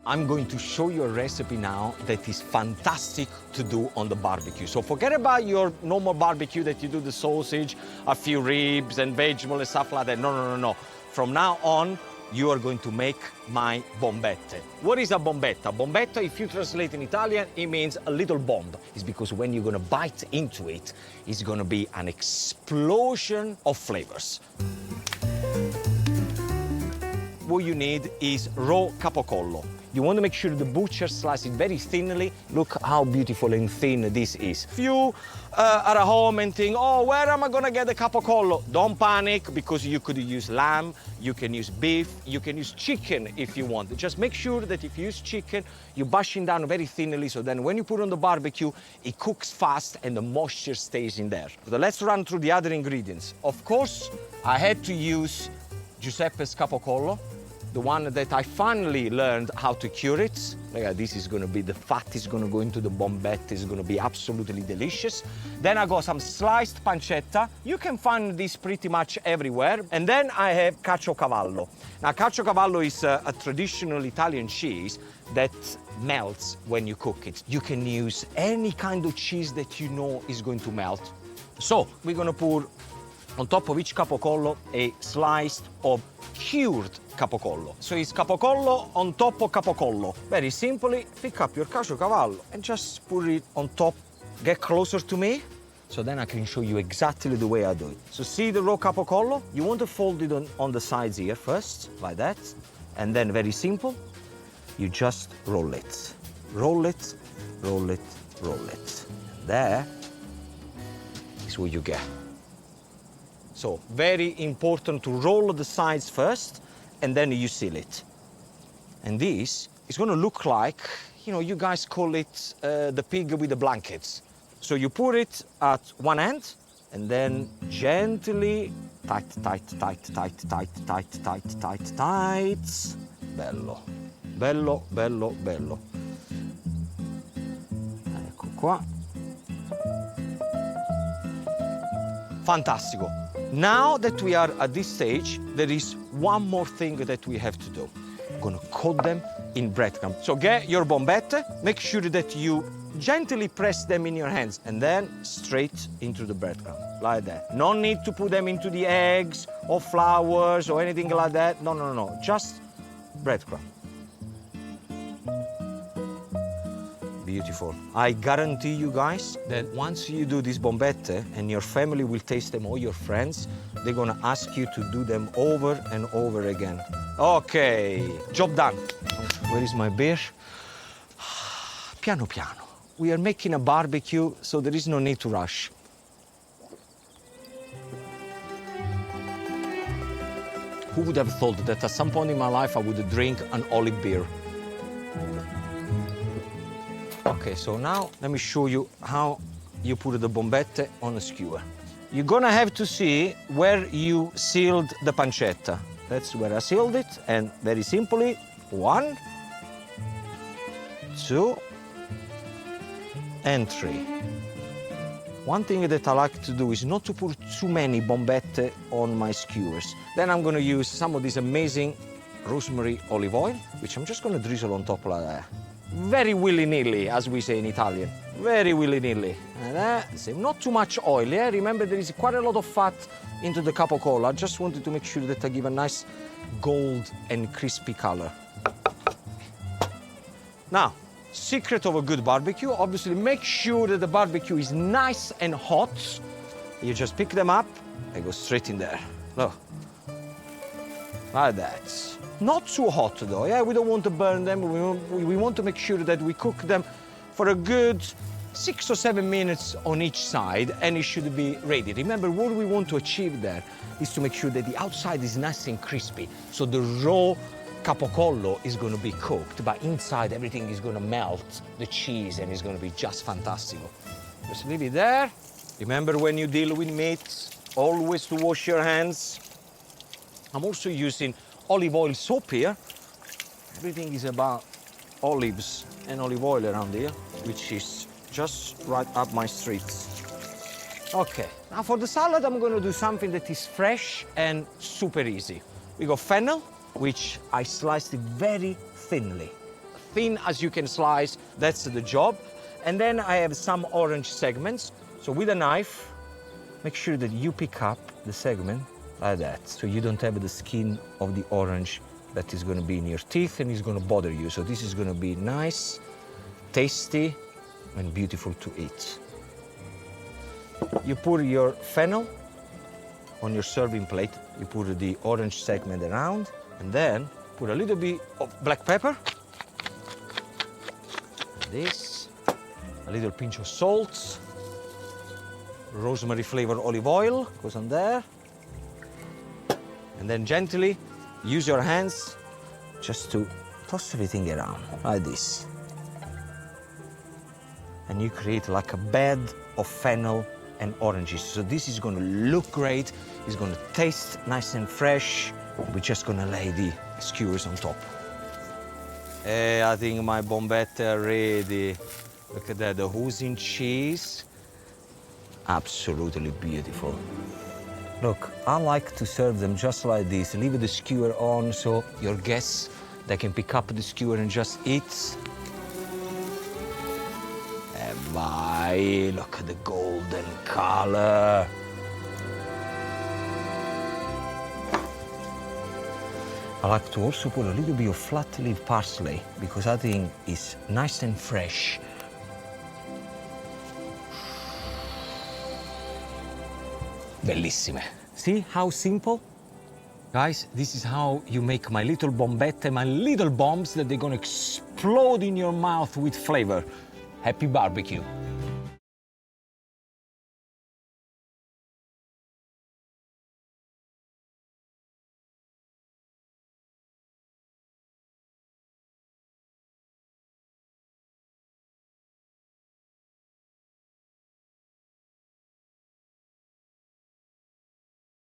I'm going to show you a recipe now that is fantastic to do on the barbecue. So forget about your normal barbecue that you do the sausage, a few ribs and vegetables and stuff like that. No, no, no, no. From now on, you are going to make my bombette. What is a bombetta? Bombetta, if you translate in Italian, it means a little bomb. It's because when you're gonna bite into it, it's gonna be an explosion of flavors. What you need is raw capocollo. You want to make sure the butcher slices it very thinly. Look how beautiful and thin this is. If you are at home and think, oh, where am I gonna get the capocollo? Don't panic, because you could use lamb, you can use beef, you can use chicken if you want. Just make sure that if you use chicken, you bash it down very thinly, so then when you put it on the barbecue, it cooks fast and the moisture stays in there. So let's run through the other ingredients. Of course, I had to use Giuseppe's capocollo, the one that I finally learned how to cure it. Look at this, is gonna be, the fat is gonna go into the bombette, is gonna be absolutely delicious. Then I got some sliced pancetta. You can find this pretty much everywhere. And then I have caciocavallo. Now, caciocavallo is a traditional Italian cheese that melts when you cook it. You can use any kind of cheese that you know is going to melt. So we're gonna pour on top of each capocollo a slice of cured capocollo. So it's capocollo on top of capocollo. Very simply, pick up your caciocavallo and just put it on top. Get closer to me, so then I can show you exactly the way I do it. So see the raw capocollo? You want to fold it on the sides here first, like that. And then very simple, you just roll it. Roll it, roll it, roll it. There is what you get. So very important to roll the sides first, and then you seal it. And this is gonna look like, you know, you guys call it the pig with the blankets. So you put it at one end, and then gently, tight, tight, tight, tight, tight, tight, tight, tight, tight. Bello, bello, bello, bello. Ecco qua. Fantastico. Now that we are at this stage, there is one more thing that we have to do. I'm gonna coat them in breadcrumbs. So get your bombette, make sure that you gently press them in your hands, and then straight into the breadcrumb, like that. No need to put them into the eggs or flowers or anything like that. No, no, no, just breadcrumb. Beautiful. I guarantee you guys that once you do this bombette and your family will taste them, or your friends, they're gonna ask you to do them over and over again. Okay, job done. Where is my beer? Piano piano. We are making a barbecue, so there is no need to rush. Who would have thought that at some point in my life I would drink an olive beer? Okay, so now let me show you how you put the bombette on a skewer. You're gonna have to see where you sealed the pancetta. That's where I sealed it, and very simply, 1, 2, and 3. One thing that I like to do is not to put too many bombette on my skewers. Then I'm gonna use some of this amazing rosemary olive oil, which I'm just gonna drizzle on top like that. Very willy-nilly, as we say in Italian. Very willy-nilly. Not too much oil, yeah? Remember, there is quite a lot of fat into the capocollo. I just wanted to make sure that I give a nice gold and crispy color. Now, secret of a good barbecue, obviously make sure that the barbecue is nice and hot. You just pick them up and go straight in there. Look. Like that. Not too hot though, yeah? We don't want to burn them. We want to make sure that we cook them for a good 6 or 7 minutes on each side, and it should be ready. Remember, what we want to achieve there is to make sure that the outside is nice and crispy. So the raw capocollo is going to be cooked, but inside everything is going to melt, the cheese, and it's going to be just fantastic. Just leave it there. Remember, when you deal with meat, always to wash your hands. I'm also using olive oil soap here. Everything is about olives and olive oil around here, which is just right up my street. Okay, now for the salad, I'm gonna do something that is fresh and super easy. We got fennel, which I sliced it very thinly. thin as you can slice, that's the job. And then I have some orange segments. So with a knife, make sure that you pick up the segment like that, so you don't have the skin of the orange that is going to be in your teeth and is going to bother you. So this is going to be nice, tasty, and beautiful to eat. You put your fennel on your serving plate. You put the orange segment around, and then put a little bit of black pepper. This, a little pinch of salt, rosemary flavored olive oil goes on there. And then gently use your hands just to toss everything around like this. And you create like a bed of fennel and oranges. So this is going to look great. It's going to taste nice and fresh. We're just going to lay the skewers on top. Hey, I think my bombette are ready. Look at that, the oozing cheese. Absolutely beautiful. Look, I like to serve them just like this. Leave the skewer on so your guests, they can pick up the skewer and just eat. And bye, look at the golden color. I like to also put a little bit of flat leaf parsley because I think it's nice and fresh. Bellissime. See how simple? Guys, this is how you make my little bombette, my little bombs that they're gonna explode in your mouth with flavor. Happy barbecue.